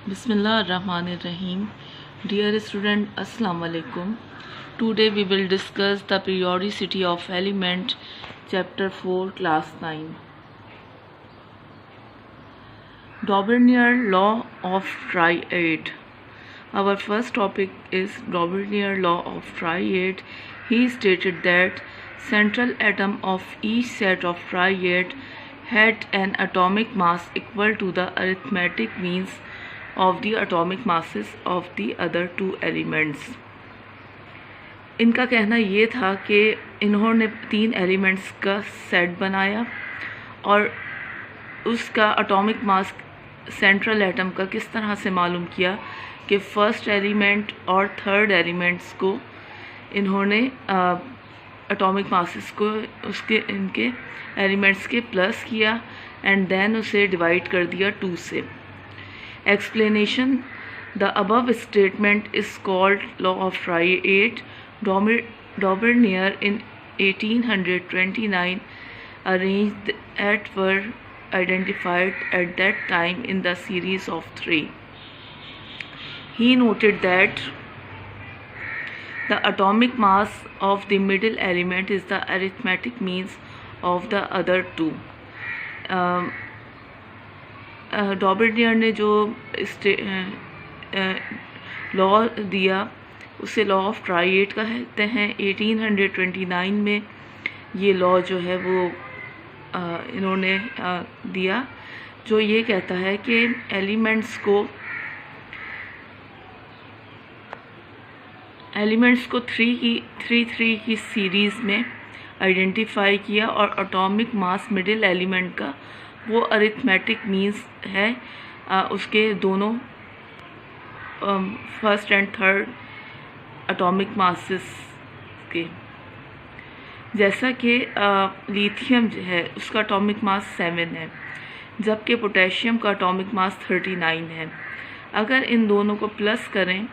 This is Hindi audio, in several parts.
Bismillahirrahmanirrahim. Dear student, Assalamu alaikum. Today we will discuss the periodicity of element, chapter 4, class 9. Daubernier law of triad. Our first topic is Daubernier law of triad. He stated that central atom of each set of triad had an atomic mass equal to the arithmetic means of the atomic masses of the other two elements. इनका कहना ये था कि इन्होंने 3 एलिमेंट्स का सेट बनाया और उसका एटॉमिक मास सेंट्रल एटम का किस तरह से मालूम किया कि फर्स्ट एलिमेंट और थर्ड एलिमेंट्स को इन्होंने एटॉमिक मासेस को उसके इनके एलिमेंट्स के प्लस किया एंड देन उसे डिवाइड कर दिया 2 से. Explanation: The above statement is called law of triad. Daubernier in 1829 arranged that were identified at that time in the series of 3. He noted that the atomic mass of the middle element is the arithmetic means of the other two. डॉबर्नियर ने जो लॉ दिया उसे लॉ ऑफ ट्राइएड कहते हैं. 1829 में ये लॉ जो है वो इन्होंने दिया, जो ये कहता है कि एलिमेंट्स को 3 की सीरीज़ में आइडेंटिफाई किया और एटॉमिक मास मिडिल एलिमेंट का वो अरिथमेटिक मीन्स है उसके दोनों first and third atomic masses के. जैसा कि लिथियम जो है उसका एटॉमिक मास 7 है, जबकि पोटेशियम का एटॉमिक मास 39 है. अगर इन दोनों को प्लस करें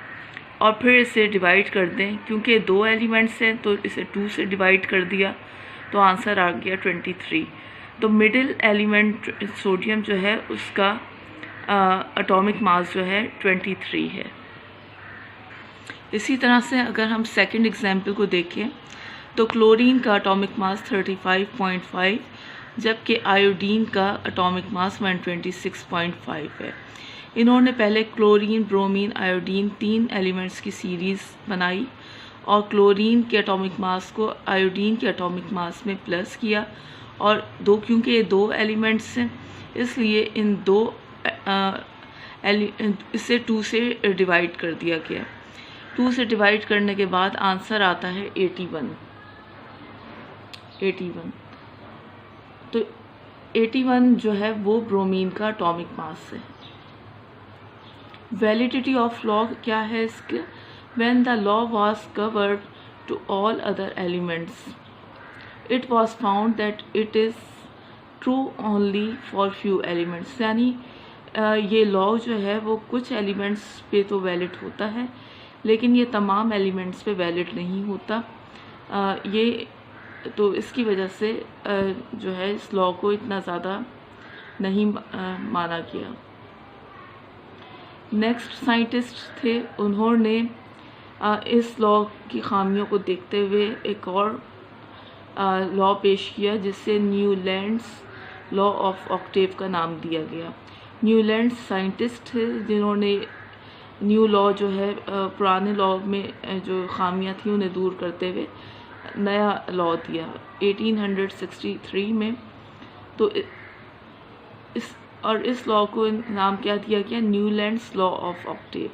और फिर इसे डिवाइड कर दें, क्योंकि 2 एलिमेंट्स हैं तो इसे 2 से डिवाइड कर दिया तो आंसर आ गया 23. तो मिडिल एलिमेंट सोडियम जो है उसका एटॉमिक मास जो है 23 है. इसी तरह से अगर हम सेकंड एग्जाम्पल को देखें तो क्लोरीन का एटॉमिक मास 35.5 जबकि आयोडीन का एटॉमिक मास 126.5 है. इन्होंने पहले क्लोरीन, ब्रोमीन, आयोडीन 3 एलिमेंट्स की सीरीज़ बनाई और क्लोरीन के एटॉमिक मास को आयोडीन के एटॉमिक मास में प्लस किया और क्योंकि ये 2 एलिमेंट्स हैं इसलिए इन 2 इसे 2 से डिवाइड कर दिया गया. 2 से डिवाइड करने के बाद आंसर आता है 81. तो 81 जो है वो ब्रोमीन का एटॉमिक मास है. वैलिडिटी ऑफ लॉ क्या है इसके? When the law was covered to all other elements it was found that it is true only for few elements. यानी ये लॉ जो है वो कुछ एलिमेंट्स पे तो वैलिड होता है लेकिन ये तमाम एलिमेंट्स पे वैलिड नहीं होता. ये तो इसकी वजह से जो है इस लॉ को इतना ज़्यादा नहीं माना गया. नेक्स्ट साइंटिस्ट थे, उन्होंने इस लॉ की खामियों को देखते हुए एक और लॉ पेश किया जिससे न्यूलैंड्स लॉ ऑफ ऑक्टेव का नाम दिया गया. न्यूलैंड्स साइंटिस्ट थे जिन्होंने न्यू लॉ जो है पुराने लॉ में जो खामियां थी उन्हें दूर करते हुए नया लॉ दिया 1863 में. तो इस लॉ को नाम क्या दिया गया? Newlands law of Octave.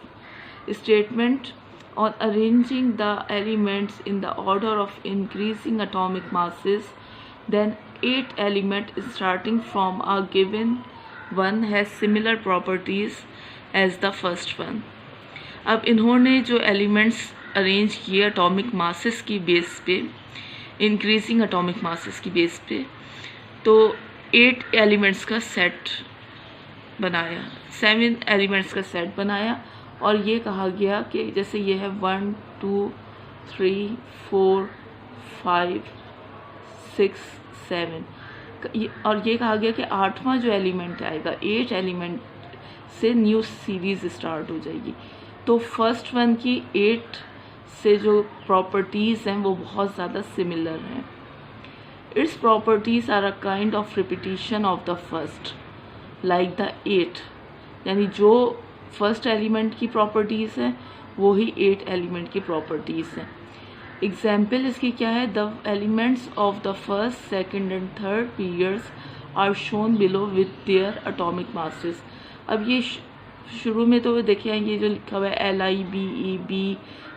Statement on arranging the elements in the order of increasing atomic masses, then 8 elements starting from a given one has similar properties as the first one. अब इन्होंने जो एलिमेंट्स अरेंज किए एटॉमिक मासेस की बेस पे, इंक्रीजिंग एटॉमिक मासेस की बेस पे, तो 8 एलिमेंट्स का सेट बनाया, 7 एलिमेंट्स का सेट बनाया और ये कहा गया कि जैसे ये है 1 2 3 4 5 6 7 और ये कहा गया कि 8वां जो एलिमेंट आएगा 8 एलिमेंट से न्यू सीरीज़ स्टार्ट हो जाएगी। तो फर्स्ट वन की 8 से जो प्रॉपर्टीज़ हैं वो बहुत ज़्यादा सिमिलर हैं। Its properties are a kind of repetition of the first like the 8, यानी जो फर्स्ट एलिमेंट की प्रॉपर्टीज़ हैं वो ही 8 एलिमेंट की प्रॉपर्टीज़ हैं। एग्जाम्पल इसकी क्या है? The elements of the first, second and third periods are shown below with their atomic masses. अब ये शुरू में तो देखिए ये जो लिखा हुआ है LIBEB,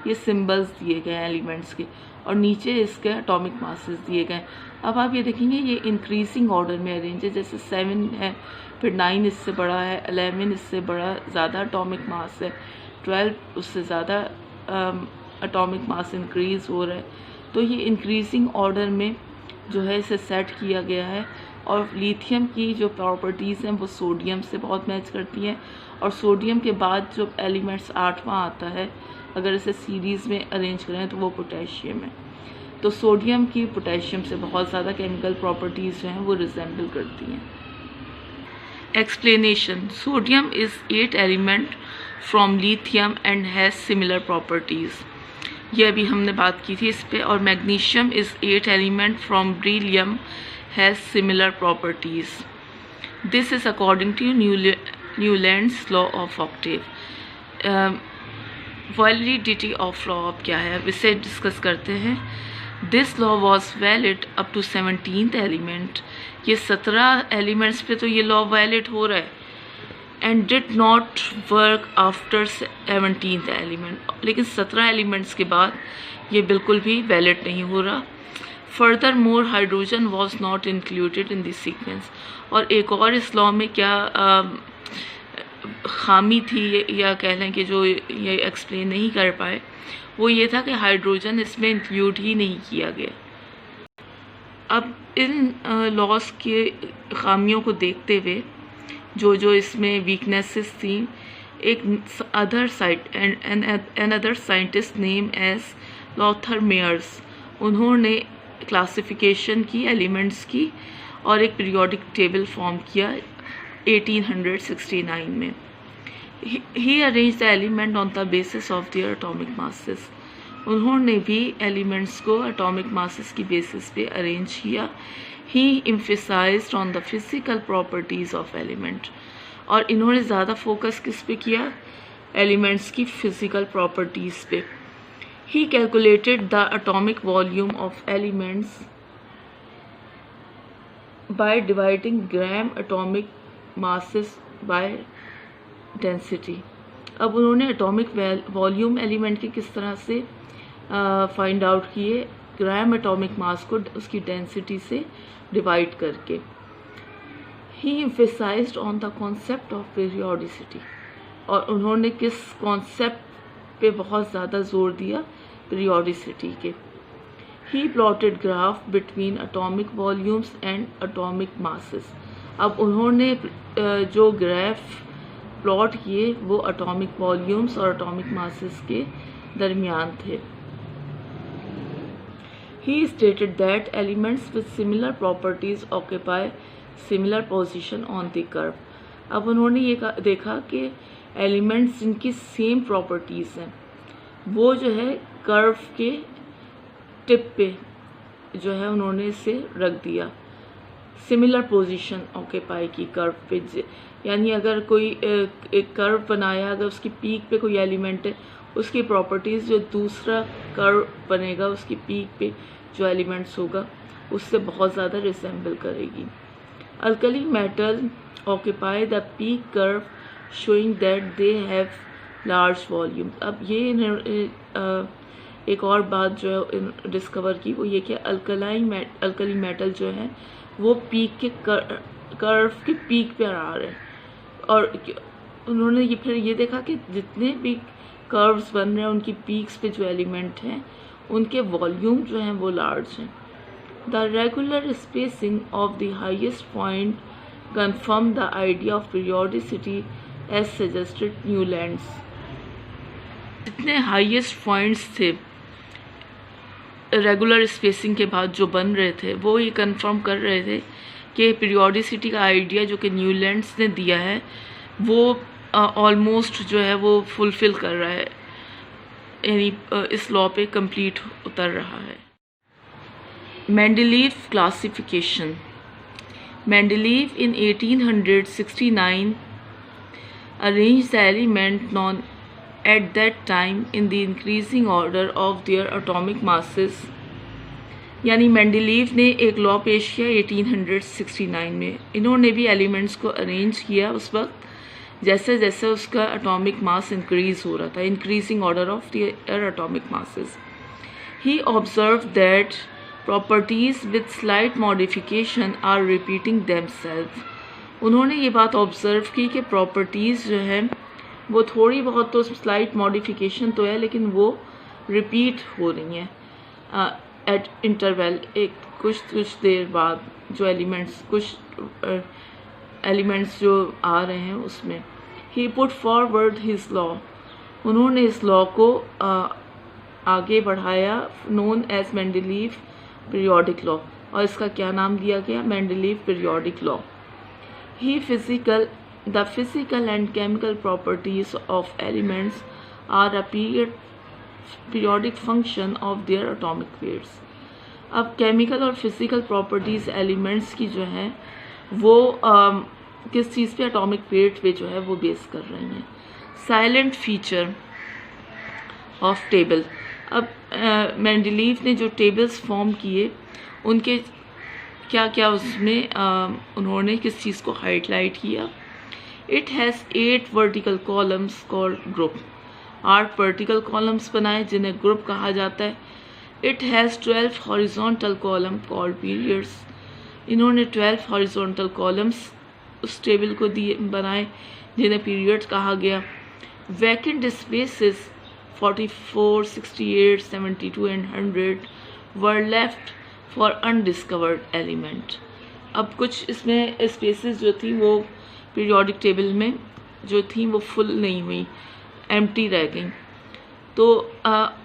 ये सिंबल्स दिए गए हैं एलिमेंट्स के, और नीचे इसके एटॉमिक मासेस दिए गए हैं। अब आप ये देखेंगे ये इंक्रीजिंग ऑर्डर में अरेंज है, जैसे 7 है, फिर 9 इससे बड़ा है, 11 इससे बड़ा ज़्यादा एटॉमिक मास है, 12 उससे ज़्यादा एटॉमिक मास इंक्रीज़ हो रहा है। तो ये इंक्रीजिंग ऑर्डर में जो है इसे सेट किया गया है। और लिथियम की जो प्रॉपर्टीज़ हैं वो सोडियम से बहुत मैच करती हैं, और सोडियम के बाद जो एलिमेंट्स 8वां आता है, अगर इसे सीरीज़ में अरेंज करें तो वो पोटेशियम है। तो सोडियम की पोटेशियम से बहुत ज़्यादा केमिकल प्रॉपर्टीज़ जो हैं वो रिजेंबल करती हैं। Explanation: sodium is 8 element from lithium and has similar properties. ये अभी हमने बात की थी इस पर। और magnesium is 8 element from beryllium has similar properties. This is according to Newland's law of octave. Validity of law अब क्या है, इसे डिस्कस करते हैं। This law was valid up to 17th element. ये 17 एलिमेंट्स पे तो ये लॉ वैलिड हो रहा है, and did not work after 17th element. लेकिन 17 एलिमेंट्स के बाद ये बिल्कुल भी वैलिड नहीं हो रहा। Furthermore, hydrogen was not included in the sequence. और एक और इस लॉ में क्या खामी थी, या कह लें कि जो ये एक्सप्लेन नहीं कर पाए, वो ये था कि हाइड्रोजन इसमें इंक्लूड ही नहीं किया गया। अब इन लॉस के खामियों को देखते हुए जो इसमें वीकनेसेस थी, एक other scientist name as Lothar Meyers, उन्होंने क्लासिफिकेशन की एलिमेंट्स की और एक पीरियोडिक टेबल फॉर्म किया 1869 में। He arrange the element on the basis of their atomic masses. उन्होंने भी एलिमेंट्स को एटॉमिक मासेस की बेसिस पे अरेंज किया। He emphasised on the physical properties of element, और इन्होंने ज़्यादा फोकस किस पे किया? एलिमेंट्स की फिजिकल प्रॉपर्टीज़ पे। He calculated the atomic volume of elements by dividing gram atomic masses by density. अब उन्होंने एटॉमिक वॉल्यूम एलिमेंट के किस तरह से फाइंड आउट किए? ग्राम एटॉमिक मास को उसकी डेंसिटी से डिवाइड करके। He emphasized on the concept of periodicity. और उन्होंने किस कॉन्सेप्ट पे बहुत ज़्यादा जोर दिया? पीरियोडिसिटी के। He plotted graph between atomic volumes and atomic masses. अब उन्होंने जो ग्राफ प्लॉट किए वो एटॉमिक वॉल्यूम्स और एटॉमिक मासेस के दरमियान थे। He stated that elements with similar properties occupy similar position on the curve. अब उन्होंने ये देखा कि एलिमेंट्स जिनकी सेम प्रॉपर्टीज़ हैं वो जो है कर्व के टिप पे जो है उन्होंने इसे रख दिया, सिमिलर पोजीशन ऑक्यूपाई की कर्व पे। यानी अगर कोई एक कर्व बनाया, अगर उसकी पीक पे कोई एलिमेंट है, उसकी प्रॉपर्टीज़ जो दूसरा कर्व बनेगा उसकी पीक पे जो एलिमेंट्स होगा उससे बहुत ज़्यादा रिसेंबल करेगी। Alkali metal occupy the peak curve showing that they have large volume. अब ये एक और बात जो है डिस्कवर की वो ये कि अल्कली मेटल जो है वो पीक के कर्व के पीक पे आ रहे हैं, और उन्होंने फिर ये देखा कि जितने भी कर्व्स बन रहे हैं उनकी पीक्स पे जो एलिमेंट हैं उनके वॉल्यूम जो हैं वो लार्ज हैं। The regular spacing of the highest point confirm the idea of periodicity as suggested Newlands. जितने हाईएस्ट पॉइंट्स थे रेगुलर स्पेसिंग के बाद जो बन रहे थे वो ये कंफर्म कर रहे थे कि पीरियोडिसिटी का आइडिया जो कि न्यूलैंड्स ने दिया है वो ऑलमोस्ट जो है वो फुलफ़िल कर रहा है, यानी इस लॉ पे कंप्लीट उतर रहा है। Mendeleev classification. Mendeleev in 1869 arranged the element known at that time in the increasing order of their atomic masses। यानी मेंडलीव ने एक लॉ पेश किया 1869 में। इन्होंने भी एलिमेंट्स को अरेंज किया उस वक्त जैसे जैसे उसका एटॉमिक मास इंक्रीज हो रहा था, increasing order of their atomic masses. He observe that properties with slight modification are repeating themself. उन्होंने ये बात ऑब्ज़र्व की कि प्रॉपर्टीज़ जो है वो थोड़ी बहुत तो स्लाइट मॉडिफिकेशन तो है, लेकिन वो रिपीट हो रही हैं एट इंटरवल, एक कुछ देर बाद जो एलिमेंट्स जो आ रहे हैं उसमें। He put forward his law. उन्होंने इस लॉ को आगे बढ़ाया, known as Mendeleev periodic law, और इसका क्या नाम दिया गया, Mendeleev periodic law. The physical and chemical properties of elements are a periodic function of their atomic weights। अब केमिकल और फिजिकल प्रॉपर्टीज़ एलिमेंट्स की जो है वो किस चीज़ पे, एटॉमिक वेट पे जो है वो बेस कर रही हैं। Silent feature of table. अब मेंडलीव ने जो टेबल्स फॉर्म किए उनके क्या क्या उसमें उन्होंने किस चीज़ को हाईलाइट किया। It has 8 vertical columns called group. 8 vertical columns बनाए जिन्हें ग्रुप कहा जाता है। It has 12 horizontal column called periods. इन्होंने 12 हॉरिजॉन्टल कॉलम्स उस टेबल को दिए बनाए जिन्हें पीरियड्स कहा गया। Vacant spaces 44, 68, 72 and 100 were left for undiscovered element. अब कुछ इसमें स्पेसेस जो थी वो पीरियोडिक टेबल में जो थी वो फुल नहीं हुई, एम्प्टी रह गई, तो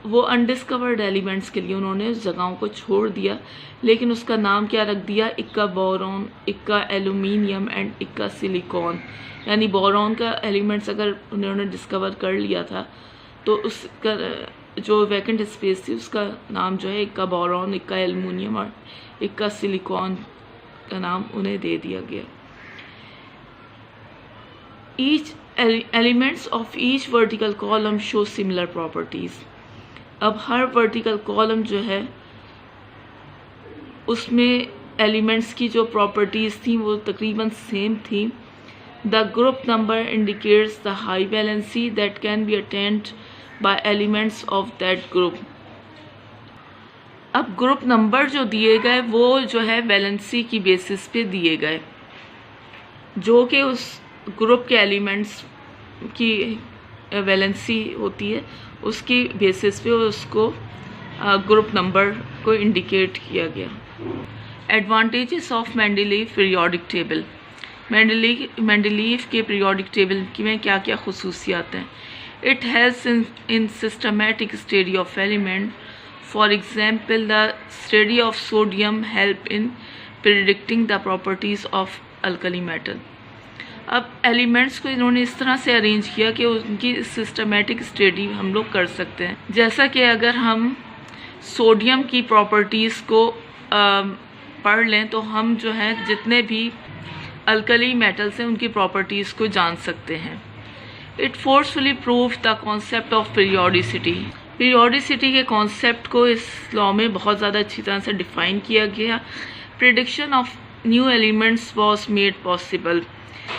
वो अनडिस्कवर्ड एलिमेंट्स के लिए उन्होंने उस जगहों को छोड़ दिया, लेकिन उसका नाम क्या रख दिया, इक्का बोरॉन, इक्का एल्यूमिनियम एंड इक्का सिलिकॉन। यानी बोरॉन का एलिमेंट्स अगर उन्होंने डिस्कवर कर लिया था तो उसका जो वैकेंट स्पेस थी उसका नाम जो है इक्का बोरॉन, इक्का एल्यूमिनियम और इक्का सिलिकॉन का नाम उन्हें दे दिया गया। Each elements of each vertical column show similar properties. अब हर वर्टिकल कॉलम जो है उसमें एलिमेंट्स की जो प्रॉपर्टीज़ थी वो तकरीबन सेम थी। The group number indicates the high valency that can be attend bye elements of that group. अब ग्रुप नंबर जो दिए गए वो जो है वैलेंसी की बेसिस पे दिए गए, जो कि उस ग्रुप के एलिमेंट्स की वैलेंसी होती है उसकी बेसिस पे उसको ग्रुप नंबर को इंडिकेट किया गया। Advantages of Mendeleev periodic table. Mendeleev के पीरियोडिक टेबल में क्या क्या खसूसियात हैं। It has in systematic study of element, for example the study of sodium help in predicting the properties of alkali metal. अब एलिमेंट्स को इन्होंने इस तरह से अरेंज किया कि उनकी सिस्टमेटिक स्टडी हम लोग कर सकते हैं। जैसा कि अगर हम सोडियम की प्रॉपर्टीज़ को पढ़ लें तो हम जो है जितने भी अल्कली मेटल्स हैं उनकी प्रॉपर्टीज़ को जान सकते हैं। It forcefully prove the concept of periodicity. Periodicity के कॉन्सेप्ट को इस लॉ में बहुत ज़्यादा अच्छी तरह से डिफ़ाइन किया गया। Prediction of new elements was made possible.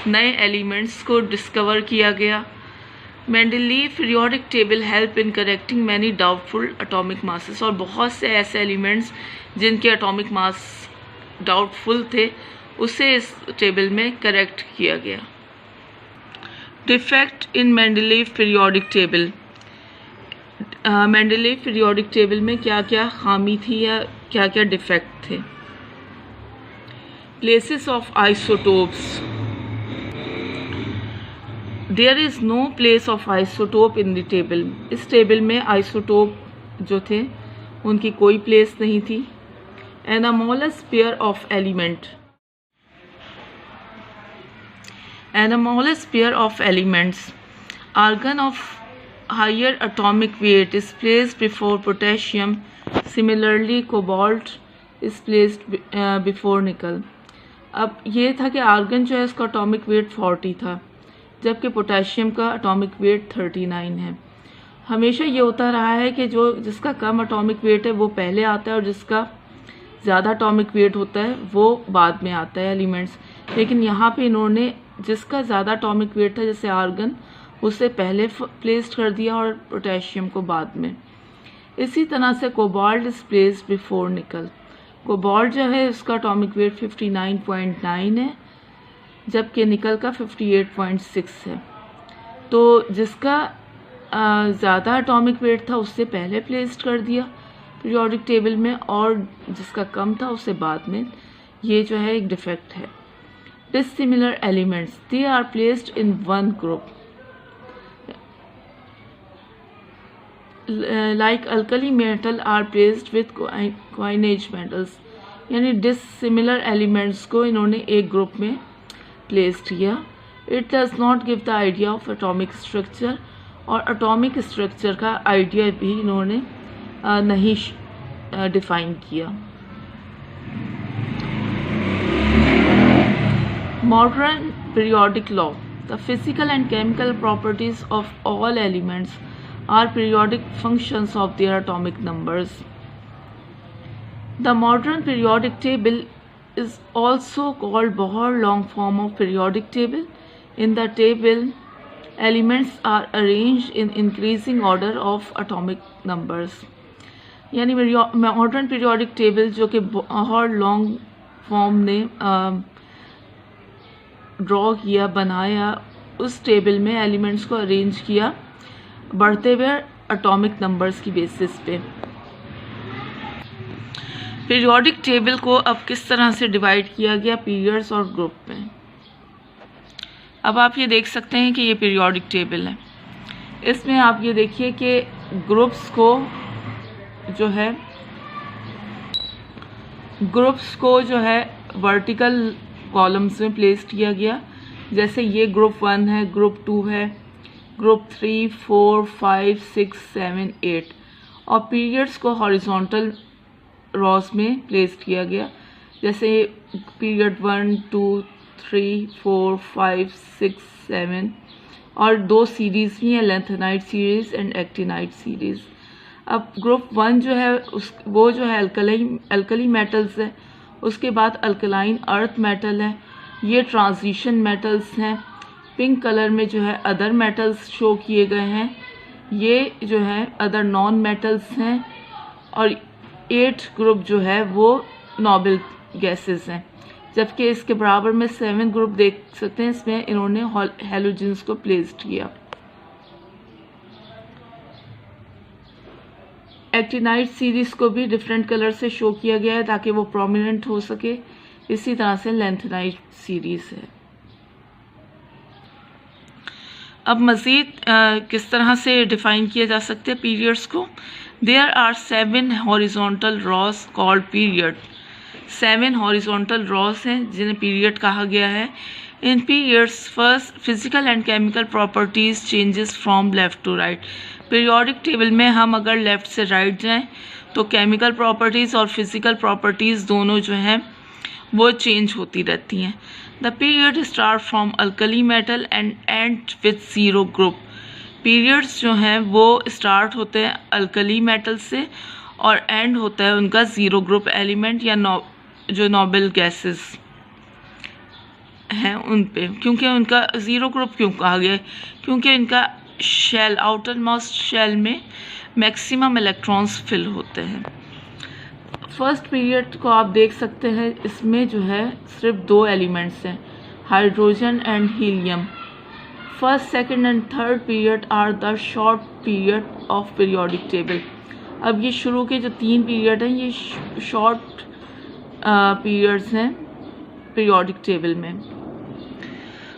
नए एलिमेंट्स को डिस्कवर किया गया। Mendeleev periodic table help in correcting many doubtful atomic masses. और बहुत से ऐसे एलिमेंट्स जिनके एटॉमिक मास डाउटफुल थे उसे इस टेबल में करेक्ट किया गया। Defect in Mendeleev periodic table. Mendeleev periodic table में क्या क्या खामी थी या क्या क्या डिफेक्ट थे। Places of isotopes. There is no place of isotope in the table. इस टेबल में आइसोटोप जो थे उनकी कोई प्लेस नहीं थी। Anomalous pair of element. Anomalous pair of elements. Argon of higher atomic weight is placed before potassium. Similarly, cobalt is placed before nickel. अब ये था कि आर्गन जो है उसका एटॉमिक वेट 40 था, जबकि पोटेशियम का एटॉमिक वेट 39 है। हमेशा ये होता रहा है कि जिसका कम एटॉमिक वेट है वो पहले आता है और जिसका ज़्यादा एटॉमिक वेट होता है वो बाद में आता है एलिमेंट्स। लेकिन यहाँ पे इन्होंने जिसका ज़्यादा एटॉमिक वेट था, जैसे आर्गन, उसे पहले प्लेस्ड कर दिया और पोटेशियम को बाद में। इसी तरह से कोबाल्ट इज प्लेस्ड बिफोर निकल। कोबाल्ट जो है उसका एटॉमिक वेट 59.9 है, जबकि निकल का 58.6 है। तो जिसका ज़्यादा एटॉमिक वेट था उससे पहले प्लेस्ड कर दिया पीरियोडिक टेबल में, और जिसका कम था उससे बाद में। ये जो है एक डिफेक्ट है। Dissimilar elements, they are placed in one group. Like alkali metal are placed with coinage metals, यानी डिसिमिलर एलिमेंट्स को इन्होंने एक ग्रुप में प्लेस किया। It does not give the idea of atomic structure, और एटॉमिक स्ट्रक्चर का आइडिया भी इन्होंने नहीं डिफाइन किया। Modern periodic law. The physical and chemical properties of all elements are periodic functions of their atomic numbers. The modern periodic table is also called Bohr-long form of periodic table. In the table, elements are arranged in increasing order of atomic numbers. यानी मॉडर्न पीरियोडिक टेबल जो कि बोहर-लॉन्ग फॉर्म ने ड्रॉ किया, बनाया, उस टेबल में एलिमेंट्स को अरेंज किया बढ़ते हुए एटॉमिक नंबर्स की बेसिस पे। पीरियोडिक टेबल को अब किस तरह से डिवाइड किया गया पीरियड्स और ग्रुप में। अब आप ये देख सकते हैं कि ये पीरियोडिक टेबल है। इसमें आप ये देखिए कि ग्रुप्स को जो है वर्टिकल कॉलम्स में प्लेस किया गया। जैसे ये ग्रुप 1 है, ग्रुप 2 है, ग्रुप 3, 4, 5, 6, 7, 8, और पीरियड्स को हॉरिजॉन्टल रॉस में प्लेस किया गया। जैसे पीरियड 1, 2, 3, 4, 5, 6, 7, और 2 सीरीज़ भी हैं, lanthanide series and actinide series. अब ग्रुप 1 जो है वो जो है अल्कली मेटल्स है, उसके बाद अल्कलाइन अर्थ मेटल है, ये ट्रांजिशन मेटल्स हैं। पिंक कलर में जो है अदर मेटल्स शो किए गए हैं, ये जो है अदर नॉन मेटल्स हैं, और 8 ग्रुप जो है वो नोबल गैसेस हैं। जबकि इसके बराबर में 7 ग्रुप देख सकते हैं, इसमें इन्होंने हैलोजेंस को प्लेस किया। एक्टिनाइट सीरीज़ को भी डिफरेंट कलर से शो किया गया है ताकि वो प्रोमिनेंट हो सके। इसी तरह से लेंथेनाइट सीरीज़ है। अब मज़ीद किस तरह से डिफ़ाइन किया जा सकते हैं पीरियड्स को। There are 7 horizontal rows called period. 7 horizontal rows हैं जिन्हें पीरियड कहा गया है। In periods first physical and chemical properties changes from left to right. Periodic table में हम अगर लेफ़्ट से राइट जाएं तो केमिकल प्रॉपर्टीज़ और फिज़िकल प्रॉपर्टीज़ दोनों जो हैं वो चेंज होती रहती हैं। The period start from alkali metal and end with 0 group. Periods जो हैं वो स्टार्ट होते हैं अल्कली मेटल से और एंड होता है उनका 0 ग्रुप एलिमेंट या जो नोबल गैसेस हैं उन पे। क्योंकि उनका 0 ग्रुप क्यों कहा गया है? क्योंकि इनका शेल, आउटर मोस्ट शेल में मैक्सिमम इलेक्ट्रॉन्स फिल होते हैं। फर्स्ट पीरियड को आप देख सकते हैं, इसमें जो है सिर्फ 2 एलिमेंट्स हैं, hydrogen and helium. First, second and third period are the short period of periodic table. अब ये शुरू के जो 3 पीरियड हैं ये शॉर्ट पीरियड्स हैं पीरियोडिक टेबल में।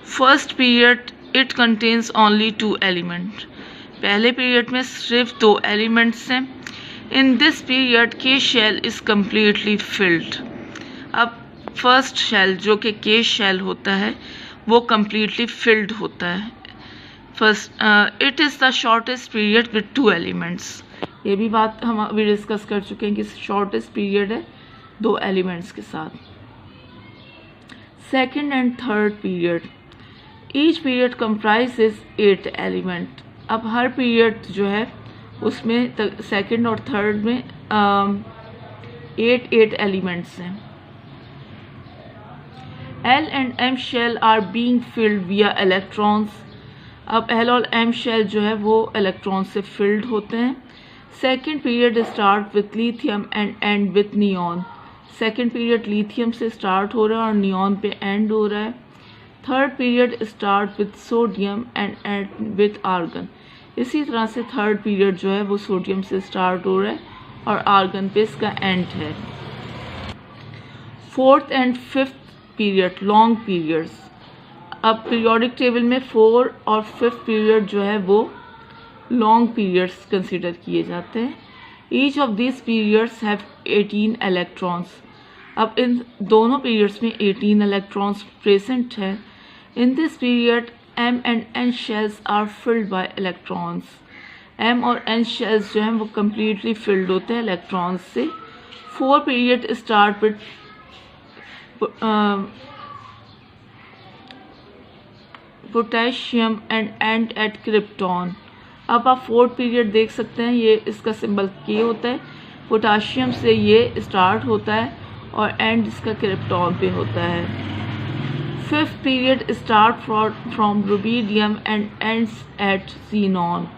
First period it contains only 2 element. पहले पीरियड में सिर्फ 2 एलिमेंट्स हैं। In this period K shell is completely filled. अब फर्स्ट शेल जो कि के शेल होता है वो कम्प्लीटली फिल्ड होता है। First, it is the shortest period with 2 elements. ये भी बात हम अभी डिस्कस कर चुके हैं कि शॉर्टेस्ट पीरियड है 2 एलिमेंट्स के साथ। Second and third period, each period comprises 8 element. अब हर पीरियड जो है उसमें सेकेंड और थर्ड में 8 एलिमेंट्स हैं। L and M shell are being filled via electrons। अब L और M shell जो है वो इलेक्ट्रॉन से फिल्ड होते हैं। Second period start with lithium and end with neon. Second period lithium से स्टार्ट हो रहा है और नियॉन पे एंड हो रहा है। Third period start with sodium and end with argon. इसी तरह से थर्ड पीरियड जो है वो सोडियम से स्टार्ट हो रहा है और आर्गन पे इसका एंड है। Fourth and fifth period long periods. अब पीरियोडिक टेबल में 4 और 5th पीरियड जो है वो लॉन्ग पीरियड्स कंसिडर किए जाते हैं। Each of this periods have 18 electrons. अब इन दोनों पीरियड्स में 18 इलेक्ट्रॉन्स प्रेजेंट है। इन this period M and N shells are filled by electrons। M और N shells जो हैं वो completely filled होते हैं इलेक्ट्रॉन्स से। 4 period start with potassium end at krypton. अब आप 4th पीरियड देख सकते हैं, ये इसका सिंबल K होता है। पोटेशियम से ये स्टार्ट होता है और एंड इसका क्रिप्टॉन पे होता है। 5th period start from rubidium and ends at xenon.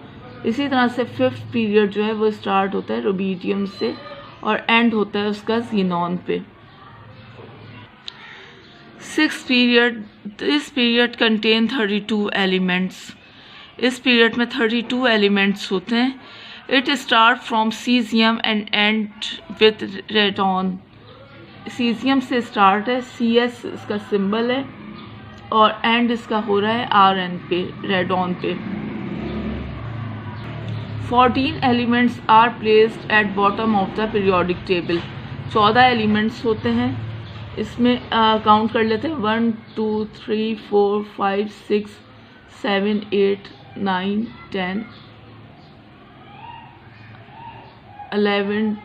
इसी तरह से 5th पीरियड जो है वो स्टार्ट होता है रुबीडियम से और एंड होता है उसका ज़ीनॉन पे। 6th period, this period contain 32 elements. इस पीरियड में 32 एलिमेंट्स होते हैं। It start from caesium and end with radon. Caesium से स्टार्ट है, CS इसका सिंबल है और एंड इसका हो रहा है RN पे, रेडॉन पे। 14 elements are placed at bottom of the periodic table. 14 elements होते हैं। इसमें काउंट कर लेते हैं 1 2 3 4 5 6 7 8 9 10 11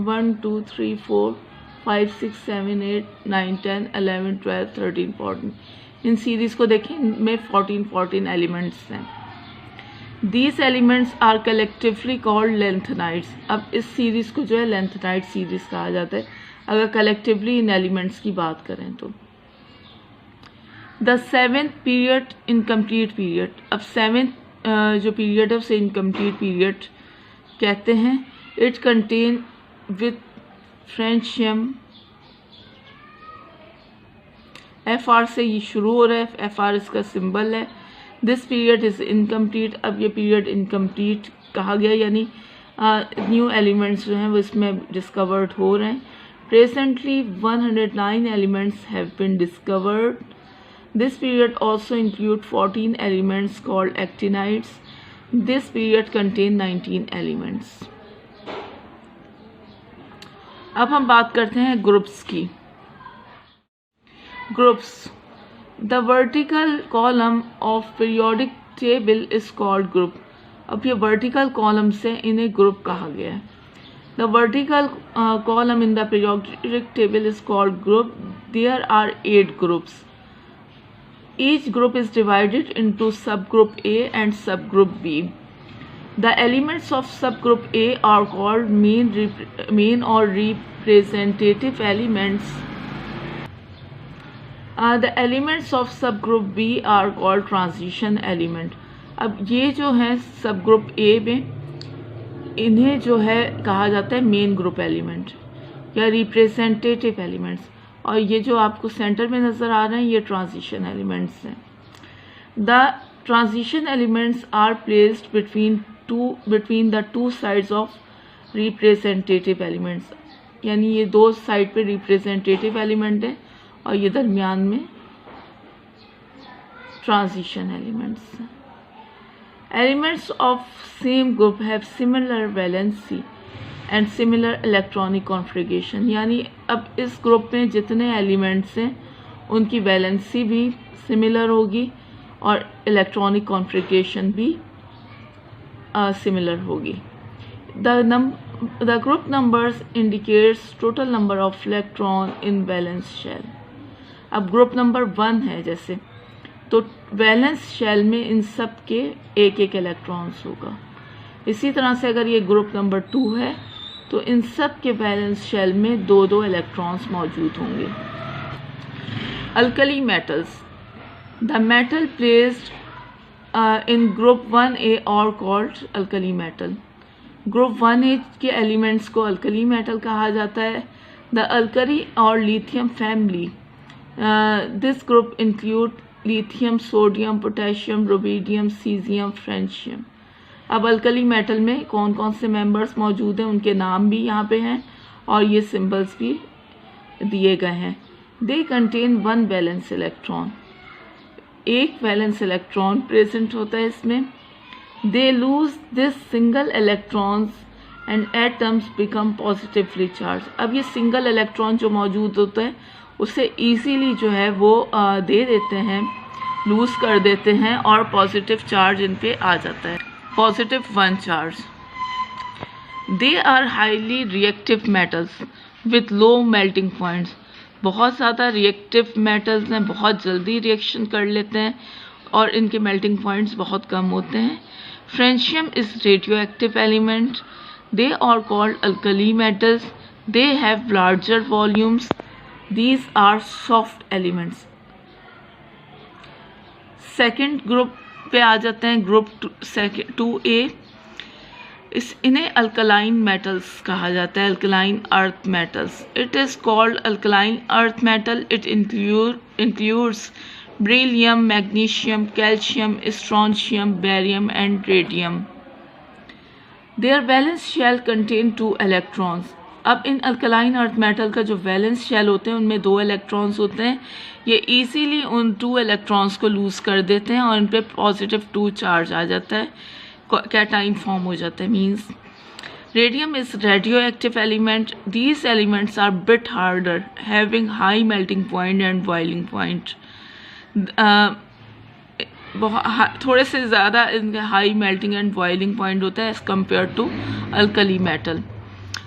1 2 3 4 5 6 7 8 9 10 11 12 13 14। इन सीरीज को देखें, इनमें 14 एलिमेंट्स हैं। These elements are collectively called lengthenides। अब इस सीरीज को जो है lengthenide सीरीज कहा जाता है अगर कलेक्टिवली इन एलिमेंट्स की बात करें तो। The 7th period incomplete period। अब 7th जो पीरियड है उसे इनकम्प्लीट पीरियड कहते हैं। It contain with francium, FR से ये शुरू हो रहा है, FR इसका सिंबल है। This period is incomplete. अब ये पीरियड इनकम्प्लीट कहा गया, यानी न्यू एलिमेंट्स जो हैं वो इसमें डिस्कवर्ड हो रहे हैं। Presently 109 elements have been discovered. This period also include 14 elements called actinides. This period contain 19 elements. अब हम बात करते हैं ग्रुप्स की। Groups, the vertical column of periodic table is called group. अब ये वर्टिकल कॉलम से इन्हें ग्रुप कहा गया है। The vertical column in the periodic table is called group. There are 8 groups. Each group is divided into sub group A and subgroup B. The elements of subgroup A are called main or representative elements. The elements of subgroup B are called transition element. अब ये जो है सबग्रुप A में इन्हें जो है कहा जाता है मेन ग्रुप एलिमेंट या रिप्रेजेंटेटिव एलिमेंट्स, और ये जो आपको सेंटर में नज़र आ रहे हैं ये ट्रांजिशन एलिमेंट्स हैं। The transition elements are placed between the two sides of representative elements, यानी ये दो साइड पे रिप्रेजेंटेटिव एलिमेंट है और ये दरमियान में ट्रांजिशन एलिमेंट्स हैं। Elements of same group have similar valency. And similar electronic configuration, यानी अब इस ग्रुप में जितने एलिमेंट्स हैं उनकी वैलेंसी भी सिमिलर होगी और इलेक्ट्रॉनिक कॉन्फ़िगरेशन भी सिमिलर होगी. The group numbers indicates total number of electron in valence shell. अब ग्रुप नंबर 1 है जैसे, तो वैलेंस शेल में इन सब के एक एक इलेक्ट्रॉन्स होगा. इसी तरह से अगर ये ग्रुप नंबर 2 है तो इन सब के वैलेंस शेल में दो दो इलेक्ट्रॉन्स मौजूद होंगे. Alkali metals. The metal placed in group 1A और called alkali metal. Group 1A के एलिमेंट्स को अल्कली मेटल कहा जाता है. द अल्कली और lithium family. This group include lithium, sodium, potassium, rubidium, caesium, francium. अब अल्कली मेटल में कौन कौन से मेंबर्स मौजूद हैं उनके नाम भी यहाँ पे हैं और ये सिंबल्स भी दिए गए हैं. They contain 1 valence electron. एक वैलेंस इलेक्ट्रॉन प्रेजेंट होता है इसमें. They lose this single electrons and atoms become positively charge. अब ये सिंगल इलेक्ट्रॉन जो मौजूद होता है उसे इजीली जो है वो दे देते हैं, लूज कर देते हैं और पॉजिटिव चार्ज इन पे आ जाता है, positive 1 charge. They are highly reactive metals with low melting points. बहुत ज़्यादा रिएक्टिव मेटल्स हैं, बहुत जल्दी रिएक्शन कर लेते हैं और इनके मेल्टिंग पॉइंट्स बहुत कम होते हैं. Francium is radioactive element. They are called alkali metals. They have larger volumes. These are soft elements. Second group पे आ जाते हैं, ग्रुप 2A. इन्हें अल्कलाइन मेटल्स कहा जाता है, alkaline earth metals. It is called alkaline earth metal. It includes beryllium, magnesium, calcium, strontium, barium and radium. Their valence shell contain 2 electrons. अब इन अल्कलाइन अर्थ मेटल का जो वैलेंस शेल होते हैं उनमें 2 इलेक्ट्रॉन्स होते हैं. ये इजीली उन 2 इलेक्ट्रॉन्स को लूज कर देते हैं और इन पे पॉजिटिव 2 चार्ज आ जाता है, कैटाइन फॉर्म हो जाता है. Means radium is radioactive element. These elements are bit harder, having high melting point and boiling point. थोड़े से ज़्यादा इनका high melting and boiling point होता है as compare to alkali metal.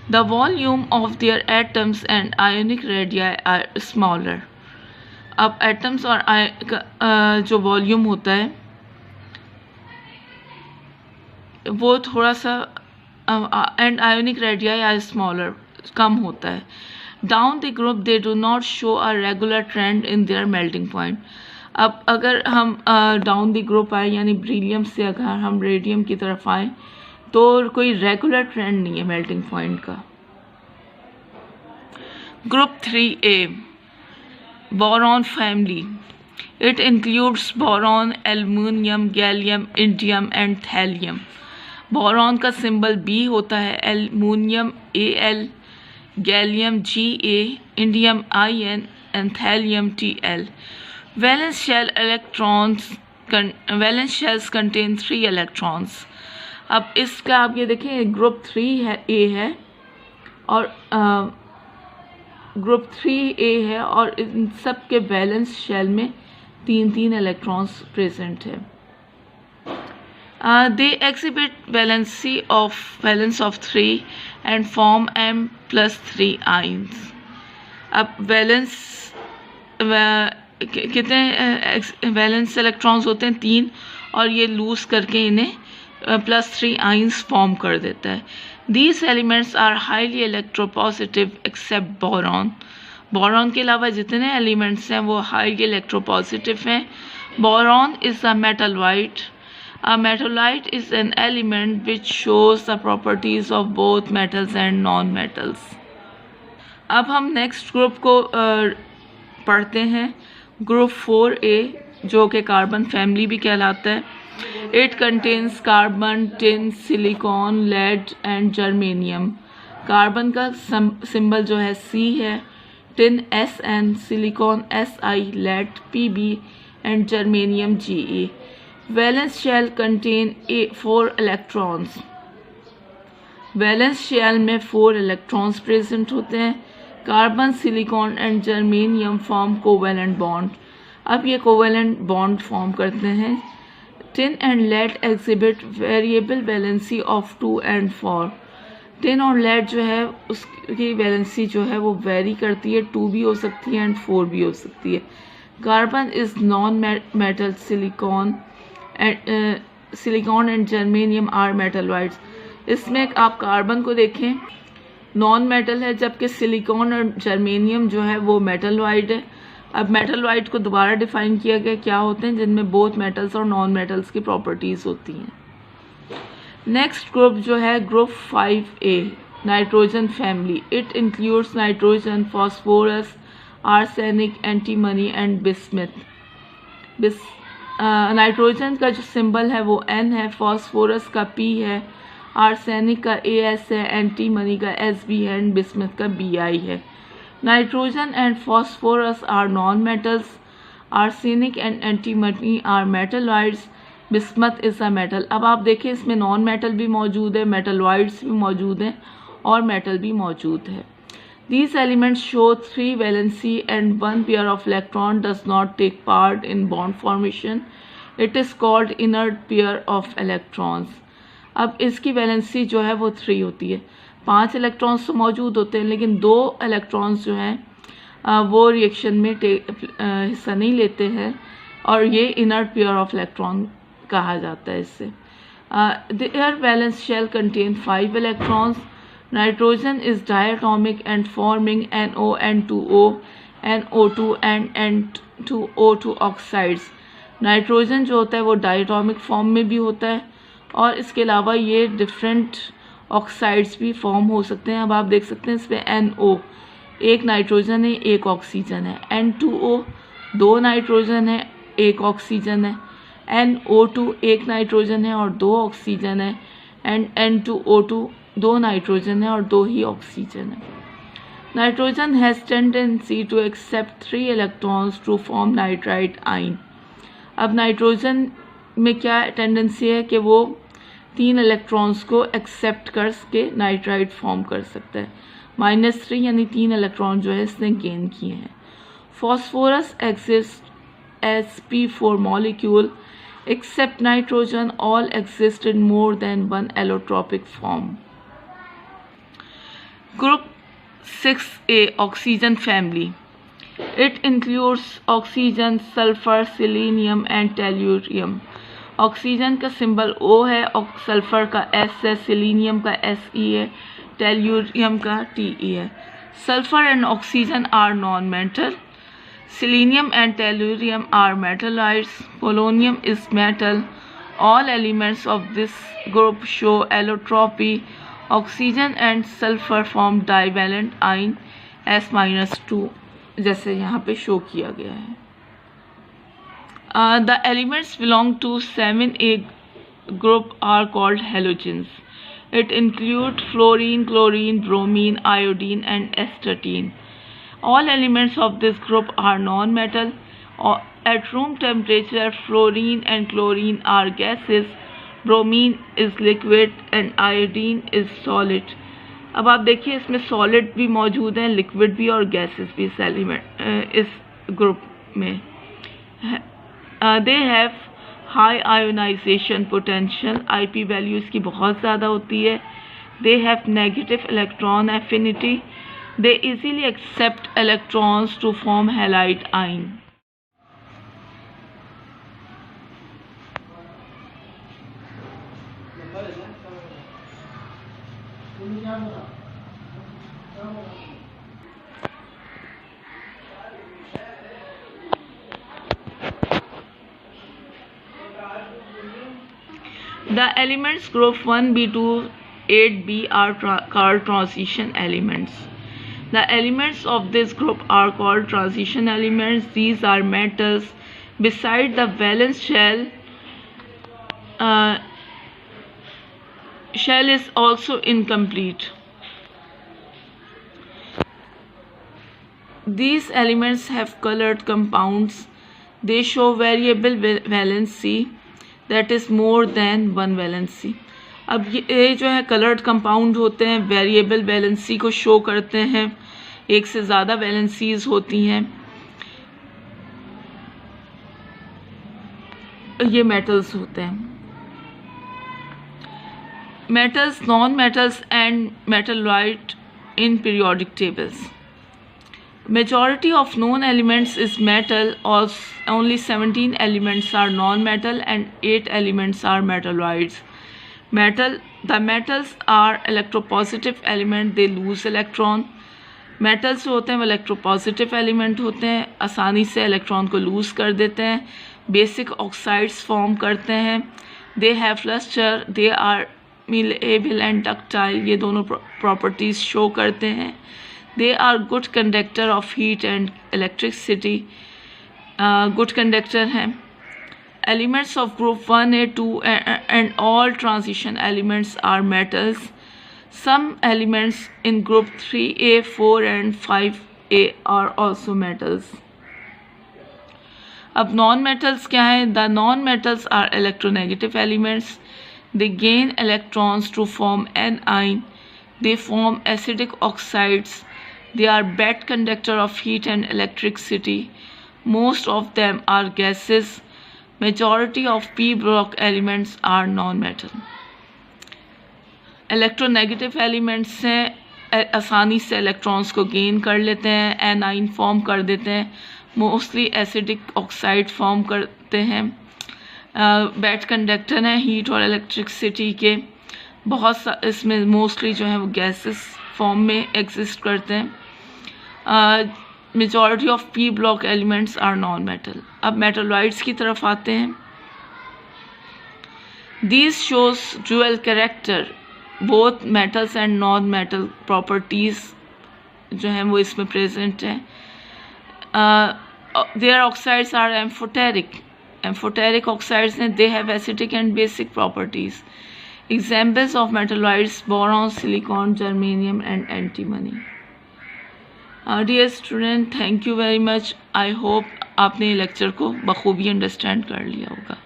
The volume of their atoms and ionic radii are smaller. अब एटम्स और जो वॉल्यूम होता है वो थोड़ा सा and ionic radii are smaller, कम होता है. Down the group they do not show a regular trend in their melting point. अब अगर हम डाउन द ग्रुप आए यानी बेरिलियम से अगर हम रेडियम की तरफ आए तो कोई रेगुलर ट्रेंड नहीं है मेल्टिंग पॉइंट का. Group 3A boron family. It includes boron, aluminium, gallium, indium and thallium. Boron का सिंबल B होता है, aluminium Al, gallium Ga, indium In and thallium Tl. Valence shell electrons, valence shells contain 3 electrons. अब इसका आप ये देखें ग्रुप 3A है और ग्रुप 3A है और इन सब के वैलेंस शेल में 3 इलेक्ट्रॉन्स प्रेजेंट है. They exhibit valence of 3 and form M+3 ions. अब वैलेंस कितने वैलेंस इलेक्ट्रॉन्स होते हैं? 3, और ये लूज करके इन्हें +3 आयंस फॉर्म कर देता है. These elements are highly electropositive except boron. Boron के अलावा जितने एलिमेंट्स हैं वो हाईली इलेक्ट्रोपॉजिटिव हैं. Boron is a metalloid. A metalloid is an element which shows the properties of both metals and non-metals. अब हम नेक्स्ट ग्रुप को पढ़ते हैं, ग्रुप 4A जो कि कार्बन फैमिली भी कहलाता है. It contains carbon, tin, silicon, lead and germanium. Carbon का सिंबल जो है C है, tin Sn, silicon Si, lead Pb and germanium Ge. Valence shell contain 4 electrons. Valence shell में 4 इलेक्ट्रॉन्स प्रेजेंट होते हैं। Carbon, silicon and germanium form covalent bond. अब ये कोवेलेंट बॉन्ड फॉर्म करते हैं। Tin and lead exhibit variable valency of 2 and 4। Tin और लेड जो है उसकी वैलेंसी जो है वो वेरी करती है, 2 भी हो सकती है एंड 4 भी हो सकती है। Carbon is non metal, silicon and germanium are metalloids. इसमें आप कार्बन को देखें, नॉन मेटल है, जबकि सिलिकॉन और जर्मेनियम जो है वो मेटलॉइड है। अब मेटलॉइड को दोबारा डिफाइन किया गया, क्या होते हैं, जिनमें बोथ मेटल्स और नॉन मेटल्स की प्रॉपर्टीज होती हैं। नेक्स्ट ग्रुप जो है group 5A, nitrogen family. It includes nitrogen, phosphorus, arsenic, antimony and bismuth. Nitrogen का जो सिंबल है वो N है, फॉस्फोरस का P है, आर्सेनिक का AS है, एंटीमनी का SB है एंड बिस्मथ का BI है। Nitrogen and phosphorus are non metals, arsenic and antimony are metalloids, bismuth is a metal. अब आप देखें इसमें नॉन मेटल भी मौजूद है, मेटलॉइड्स भी मौजूद हैं और मेटल भी मौजूद है। These elements show 3 valency and 1 pair of electron does not take part in bond formation. It is called inert pair of electrons. अब इसकी वैलेंसी जो है वो 3 होती है। 5 इलेक्ट्रॉन्स तो मौजूद होते हैं लेकिन 2 इलेक्ट्रॉन्स जो हैं वो रिएक्शन में हिस्सा नहीं लेते हैं और ये इनर्ट पेयर ऑफ इलेक्ट्रॉन कहा जाता है इससे। Their valence shell contain 5 electrons. Nitrogen is diatomic and forming NO and 2O, NO2 and N2O2 oxides. Nitrogen जो होता है वो डायटोमिक फॉर्म में भी होता है और इसके अलावा ये डिफरेंट ऑक्साइड्स भी फॉर्म हो सकते हैं। अब आप देख सकते हैं इसमें NO, एक नाइट्रोजन है, एक ऑक्सीजन है, N2O 2 नाइट्रोजन है, एक ऑक्सीजन है, NO2 एक नाइट्रोजन है और 2 ऑक्सीजन है एंड N2O2 2 नाइट्रोजन है और 2 ही ऑक्सीजन है। Nitrogen has tendency to accept 3 electrons to form nitrite ion. अब नाइट्रोजन में क्या टेंडेंसी है कि वो 3 इलेक्ट्रॉन्स को एक्सेप्ट करके नाइट्राइट फॉर्म कर सकता है। -3 यानी 3 इलेक्ट्रॉन जो है इसने गेन किए हैं। Phosphorus exist as P4 molecule except nitrogen, all exist in more than one allotropic form. Group 6A, oxygen family. It includes oxygen, sulfur, selenium and tellurium. Oxygen का सिंबल O है, सल्फर का S है, सेलेनियम का Se है, टेल्यूरियम का Te है। Sulphur and oxygen are non metal. Selenium and tellurium are metalloids. Polonium is metal. All elements of this group show allotropy. Oxygen and sulfur form divalent ion S-2 जैसे यहाँ पे शो किया गया है। The elements belong to 7A group are called halogens. It includes fluorine, chlorine, bromine, iodine and astatine. All elements of this group are non-metal. At room temperature, fluorine and chlorine are gases, bromine is liquid and iodine is solid. अब आप देखिए इसमें solid भी मौजूद हैं, liquid भी और gases भी इस एलिमेंट इस ग्रुप में। They have high ionization potential. IP value इसकी बहुत ज़्यादा होती है। They have negative electron affinity. They easily accept electrons to form halide ion. The elements group 1B to 8B are called transition elements. The elements of this group are called transition elements. These are metals. Beside the valence shell, shell is also incomplete. These elements have colored compounds. They show variable valency, that is more than one valency. अब ये जो है कलर्ड कंपाउंड होते हैं, वेरिएबल वैलेंसी को शो करते हैं, एक से ज़्यादा वैलेंसीज होती हैं। ये मेटल्स होते हैं। Metals, non-metals and metalloid in periodic tables. Majority of known elements is metal, or only 17 elements are non-metal and 8 elements are metalloids. The metals are electropositive element, they lose electron. Metals जो होते हैं वो electropositive element होते हैं, आसानी से इलेक्ट्रॉन को लूज कर देते हैं, बेसिक ऑक्साइड्स फॉर्म करते हैं। They have luster, they are malleable and ductile, ये दोनों प्रॉपर्टीज शो करते हैं। They are good conductor of heat and electricity, good conductor हैं। Elements of group 1A 2 and all transition elements are metals. Some elements in group 3A 4 and 5A are also metals. अब नॉन मेटल्स क्या है? The non metals are electronegative elements, they gain electrons to form anion, they form acidic oxides, they are bad conductor of heat and electricity, most of them are gases, majority of p block elements are non-metal। electronegative elements हैं, आसानी से electrons को gain कर लेते हैं, anion form कर देते हैं, mostly acidic oxide form करते हैं, बैड कंडक्टर हैं हीट और इलेक्ट्रिसिटी के, बहुत इसमें मोस्टली जो है वो गैसेस फॉर्म में एग्जिस्ट करते हैं। Majority of P block elements are non metal. अब मेटलॉइड्स की तरफ आते हैं। These shows dual character, both metals and non metal properties जो हैं वो इसमें प्रेजेंट हैं। Their oxides are amphoteric, amphoteric oxides हैं, they have acidic and basic properties. Examples of metalloids boron, silicon, germanium and antimony. Dear student, thank you very much. I hope आपने लेक्चर को बखूबी अंडरस्टैंड कर लिया होगा।